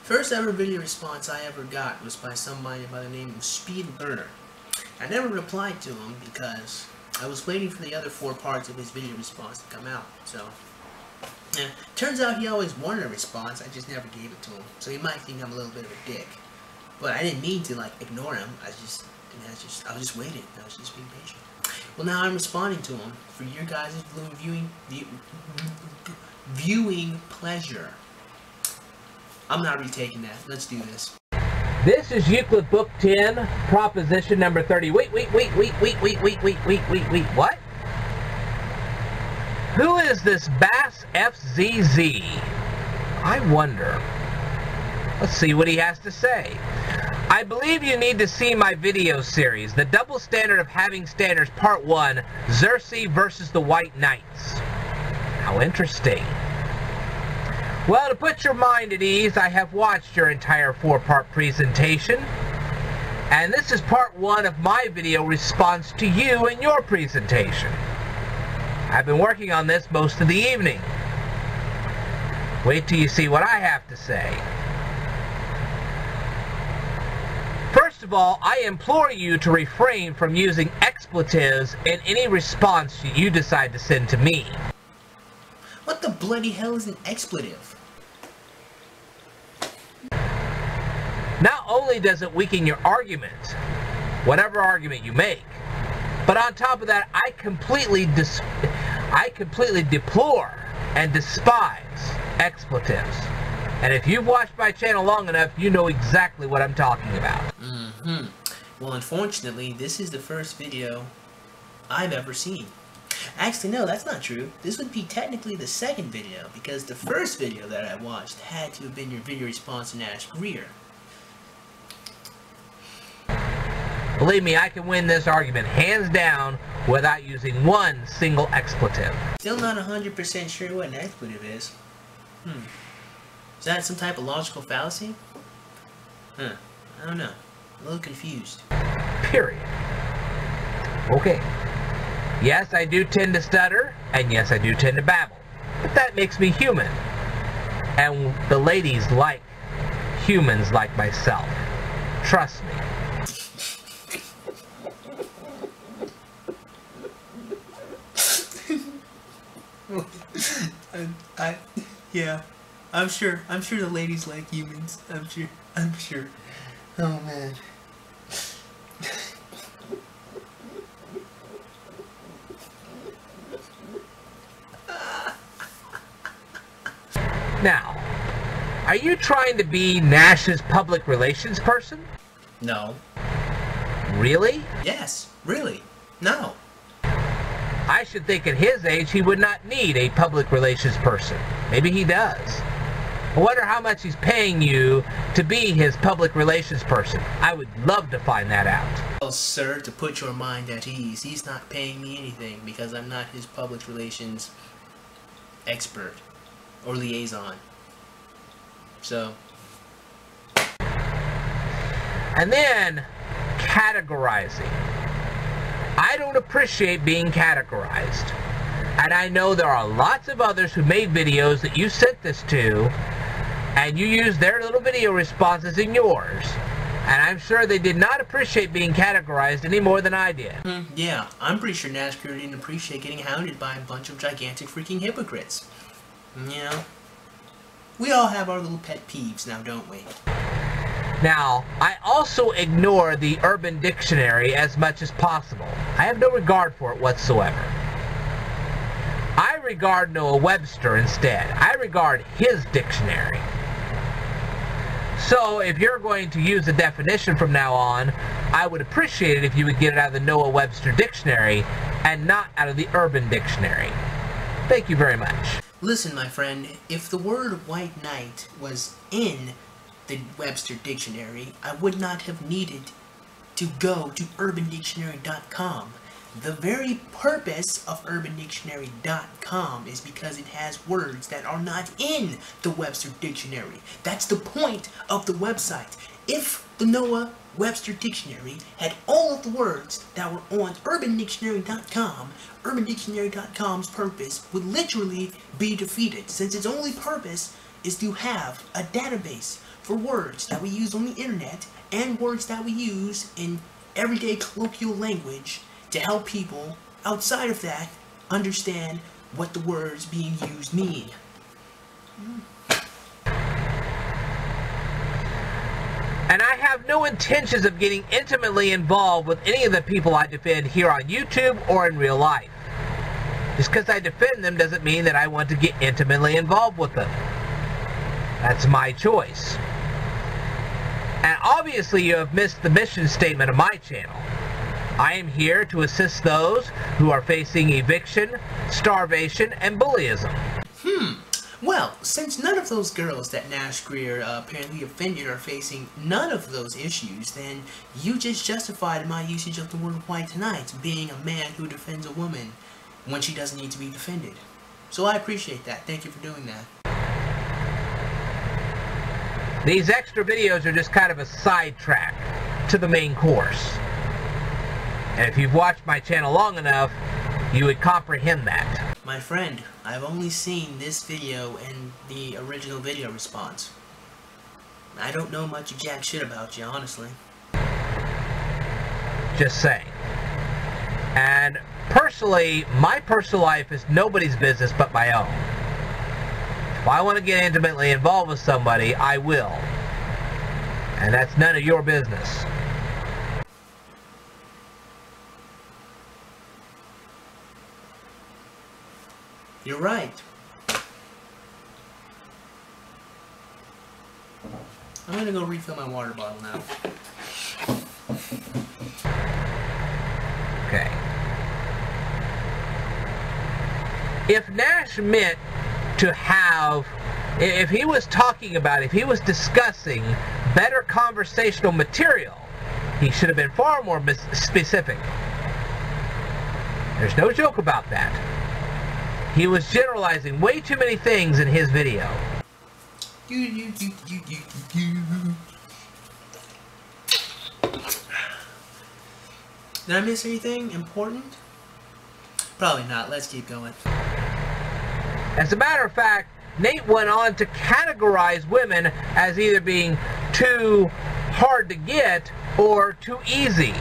First ever video response I ever got was by somebody by the name of Speedrunner. I never replied to him because I was waiting for the other 4 parts of his video response to come out. So, yeah, turns out he always wanted a response, I just never gave it to him. So he might think I'm a little bit of a dick. But I didn't mean to, like, ignore him. I was just waiting. I was just being patient. Well, now I'm responding to him for your guys' viewing pleasure. I'm not retaking that. Let's do this. This is Euclid Book 10, proposition number 30. Wait, what? Who is this BASSFZz? I wonder. Let's see what he has to say. I believe you need to see my video series, The Double Standard of Having Standards, Part 1, Xerxes versus the White Knights. How interesting. Well, to put your mind at ease, I have watched your entire 4-part presentation, and this is part 1 of my video response to you and your presentation. I've been working on this most of the evening. Wait till you see what I have to say. First of all, I implore you to refrain from using expletives in any response you decide to send to me. What the bloody hell is an expletive? Not only does it weaken your argument, whatever argument you make, but on top of that, I completely deplore and despise expletives. And if you've watched my channel long enough, you know exactly what I'm talking about. Well, unfortunately, this is the first video I've ever seen. Actually, no, that's not true. This would be technically the second video, because the first video that I watched had to have been your video response and Ask Rear. Believe me, I can win this argument hands down without using one single expletive. Still not 100% sure what an expletive is. Is that some type of logical fallacy? I don't know. A little confused. Period. Okay. Yes, I do tend to stutter, and yes, I do tend to babble. But that makes me human. And the ladies like humans like myself. Trust me. Yeah, I'm sure the ladies like humans. I'm sure. Oh man. Now, are you trying to be Nash's public relations person? No. Really? Yes, really. No. I should think at his age he would not need a public relations person. Maybe he does. I wonder how much he's paying you to be his public relations person. I would love to find that out. Well, sir, to put your mind at ease, he's not paying me anything because I'm not his public relations expert or liaison. So. And then, categorizing. I don't appreciate being categorized. And I know there are lots of others who made videos that you sent this to, and you used their little video responses in yours. And I'm sure they did not appreciate being categorized any more than I did. Yeah, I'm pretty sure NASCAR didn't appreciate getting hounded by a bunch of gigantic freaking hypocrites. You know? We all have our little pet peeves now, don't we? Now, I also ignore the Urban Dictionary as much as possible. I have no regard for it whatsoever. I regard Noah Webster instead. I regard his dictionary. So, if you're going to use a definition from now on, I would appreciate it if you would get it out of the Noah Webster Dictionary and not out of the Urban Dictionary. Thank you very much. Listen, my friend, if the word white knight was in the Webster Dictionary, I would not have needed to go to UrbanDictionary.com. The very purpose of UrbanDictionary.com is because it has words that are not in the Webster Dictionary. That's the point of the website. If the Noah Webster Dictionary had all of the words that were on UrbanDictionary.com, UrbanDictionary.com's purpose would literally be defeated, since its only purpose is to have a database for words that we use on the internet and words that we use in everyday colloquial language to help people outside of that understand what the words being used mean. And I have no intentions of getting intimately involved with any of the people I defend here on YouTube or in real life. Just because I defend them doesn't mean that I want to get intimately involved with them. That's my choice. And obviously you have missed the mission statement of my channel. I am here to assist those who are facing eviction, starvation, and bullyism. Well, since none of those girls that Nash Greer apparently offended are facing none of those issues, then you just justified my usage of the word white knight, being a man who defends a woman when she doesn't need to be defended. So I appreciate that. Thank you for doing that. These extra videos are just kind of a sidetrack to the main course. And if you've watched my channel long enough, you would comprehend that. My friend, I've only seen this video and the original video response. I don't know much jack shit about you, honestly. Just saying. And personally, my personal life is nobody's business but my own. If I want to get intimately involved with somebody, I will. And that's none of your business. You're right. I'm gonna go refill my water bottle now. Okay. If Nash meant to have, if he was talking about, if he was discussing better conversational material, he should have been far more specific. There's no joke about that. He was generalizing way too many things in his video. Did I miss anything important? Probably not. Let's keep going. As a matter of fact, Nate went on to categorize women as either being too hard to get or too easy.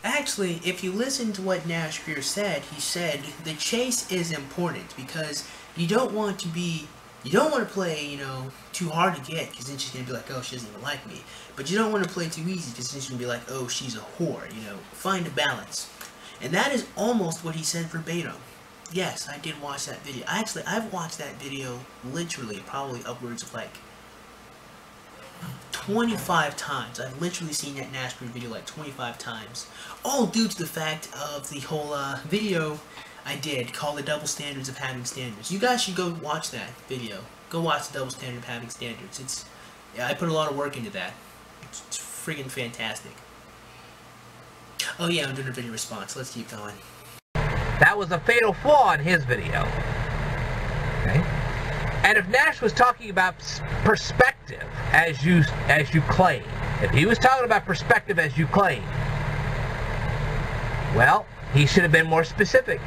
Actually, if you listen to what Nash Greer said, he said the chase is important because you don't want to play, you know, too hard to get because then she's going to be like, oh, she doesn't even like me. But you don't want to play too easy because then she's going to be like, oh, she's a whore, you know. Find a balance. And that is almost what he said verbatim. Yes, I did watch that video. I've watched that video literally probably upwards of like 25 times. I've literally seen that Nash Greer video like 25 times. All due to the fact of the whole video I did called The Double Standards of Having Standards. You guys should go watch that video. Go watch The Double Standard of Having Standards. Yeah, I put a lot of work into that. It's friggin' fantastic. Oh yeah, I'm doing a video response. Let's keep going. That was a fatal flaw in his video. Okay? And if Nash was talking about perspective, as you claim, if he was talking about perspective as you claim, well, he should have been more specific.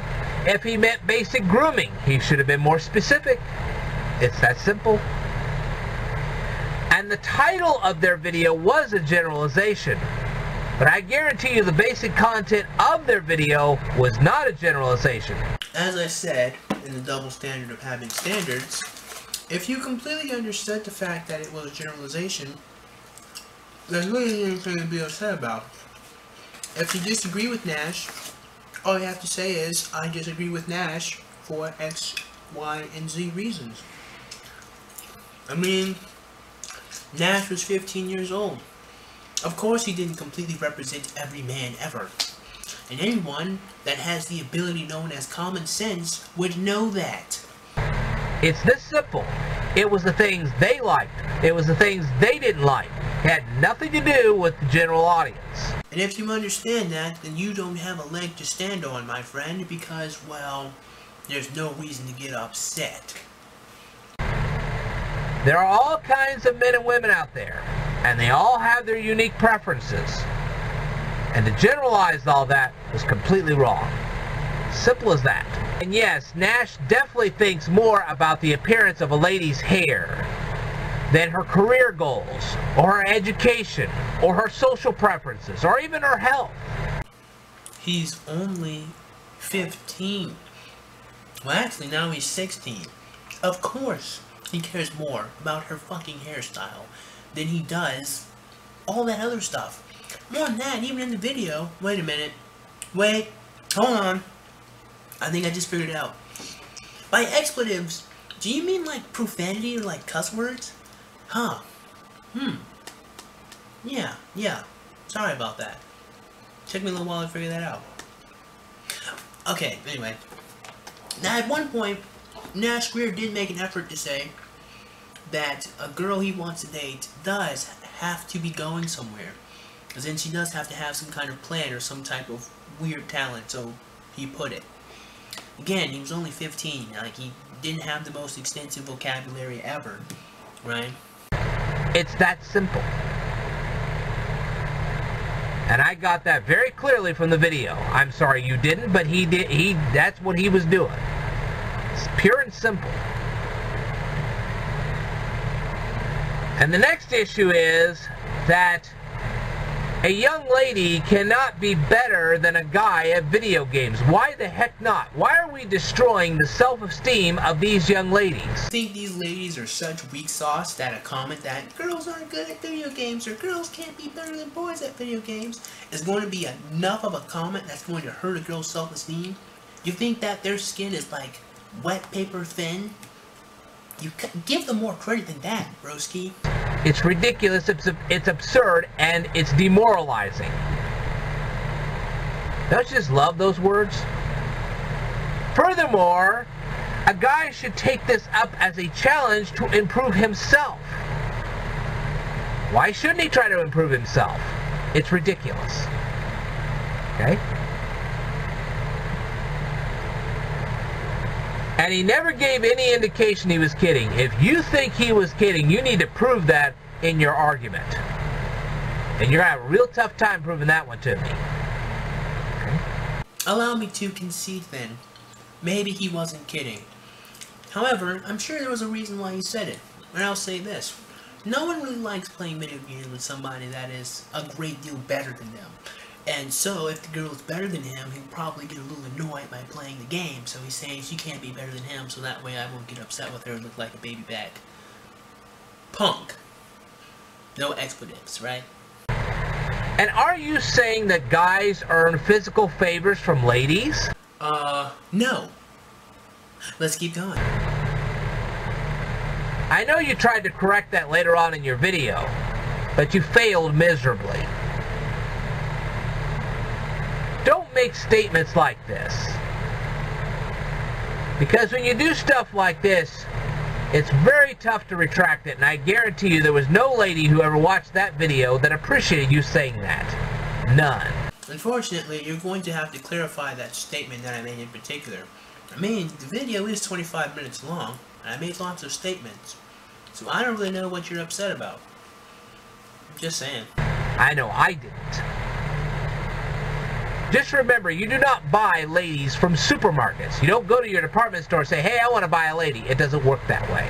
If he meant basic grooming, he should have been more specific. It's that simple. And the title of their video was a generalization. But I guarantee you the basic content of their video was not a generalization. As I said, in The Double Standard of Having Standards, if you completely understood the fact that it was a generalization, there's really anything to be upset about. If you disagree with Nash, all you have to say is, I disagree with Nash for X, Y, and Z reasons. I mean, Nash was 15 years old. Of course he didn't completely represent every man ever. And anyone that has the ability known as common sense would know that. It's this simple. It was the things they liked. It was the things they didn't like. It had nothing to do with the general audience. And if you understand that, then you don't have a leg to stand on, my friend, because, well, there's no reason to get upset. There are all kinds of men and women out there, and they all have their unique preferences. And to generalize all that was completely wrong. Simple as that. And yes, Nash definitely thinks more about the appearance of a lady's hair than her career goals, or her education, or her social preferences, or even her health. He's only 15. Well, actually, now he's 16. Of course, he cares more about her fucking hairstyle than he does all that other stuff. More than that, even in the video. Wait a minute. Wait. Hold on. I think I just figured it out. By expletives, do you mean like profanity or like cuss words? Huh. Yeah. Sorry about that. Took me a little while to figure that out. Okay, anyway. Now, at one point, Nash Greer did make an effort to say that a girl he wants to date does have to be going somewhere. Because then she does have to have some kind of plan or some type of weird talent, so he put it. Again, he was only 15. Like, he didn't have the most extensive vocabulary ever, right? It's that simple. And I got that very clearly from the video. I'm sorry you didn't, but he did. That's what he was doing. It's pure and simple. And the next issue is that a young lady cannot be better than a guy at video games. Why the heck not? Why are we destroying the self-esteem of these young ladies? I think these ladies are such weak sauce that a comment that girls aren't good at video games or girls can't be better than boys at video games is going to be enough of a comment that's going to hurt a girl's self-esteem. You think that their skin is like wet paper thin? You give them more credit than that, broski. It's ridiculous, it's absurd, and it's demoralizing. Don't you just love those words? Furthermore, a guy should take this up as a challenge to improve himself. Why shouldn't he try to improve himself? It's ridiculous. Okay? And he never gave any indication he was kidding. If you think he was kidding, you need to prove that in your argument. And you're going to have a real tough time proving that one to me. Okay? Allow me to concede then. Maybe he wasn't kidding. However, I'm sure there was a reason why he said it. And I'll say this. No one really likes playing video games with somebody that is a great deal better than them. And so, if the girl is better than him, he'll probably get a little annoyed by playing the game. So he's saying she can't be better than him, so that way I won't get upset with her and look like a baby back. Punk. No expletives, right? And are you saying that guys earn physical favors from ladies? No. Let's keep going. I know you tried to correct that later on in your video, but you failed miserably. Don't make statements like this. Because when you do stuff like this, it's very tough to retract it, and I guarantee you there was no lady who ever watched that video that appreciated you saying that. None. Unfortunately, you're going to have to clarify that statement that I made in particular. I mean, the video is 25 minutes long, and I made lots of statements. So I don't really know what you're upset about. I'm just saying. I know I didn't. Just remember, you do not buy ladies from supermarkets. You don't go to your department store and say, hey, I want to buy a lady. It doesn't work that way.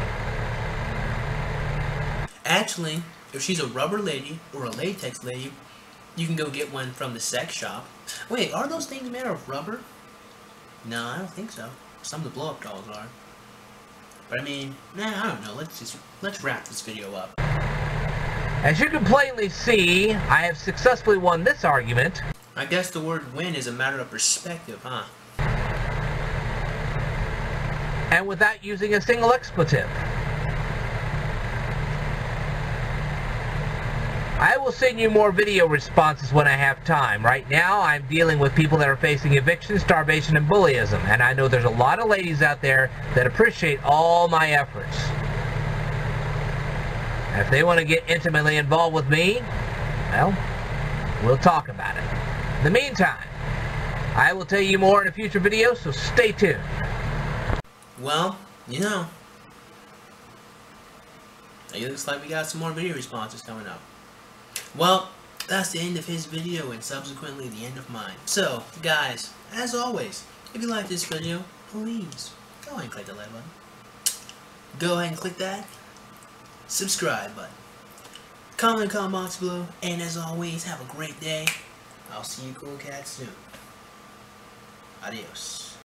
Actually, if she's a rubber lady or a latex lady, you can go get one from the sex shop. Wait, are those things made of rubber? No, I don't think so. Some of the blow-up dolls are. But I mean, I don't know. Let's wrap this video up. As you can plainly see, I have successfully won this argument. I guess the word win is a matter of perspective, huh? And without using a single expletive. I will send you more video responses when I have time. Right now, I'm dealing with people that are facing eviction, starvation, and bullyism. And I know there's a lot of ladies out there that appreciate all my efforts. And if they want to get intimately involved with me, well, we'll talk about it. In the meantime, I will tell you more in a future video, so stay tuned. Well, you know, it looks like we got some more video responses coming up. Well, that's the end of his video and subsequently the end of mine. So, guys, as always, If you like this video, please go ahead and click the like button. Go ahead and click that subscribe button. Comment in the comment box below, and as always, have a great day. I'll see you cool cats soon. Adios.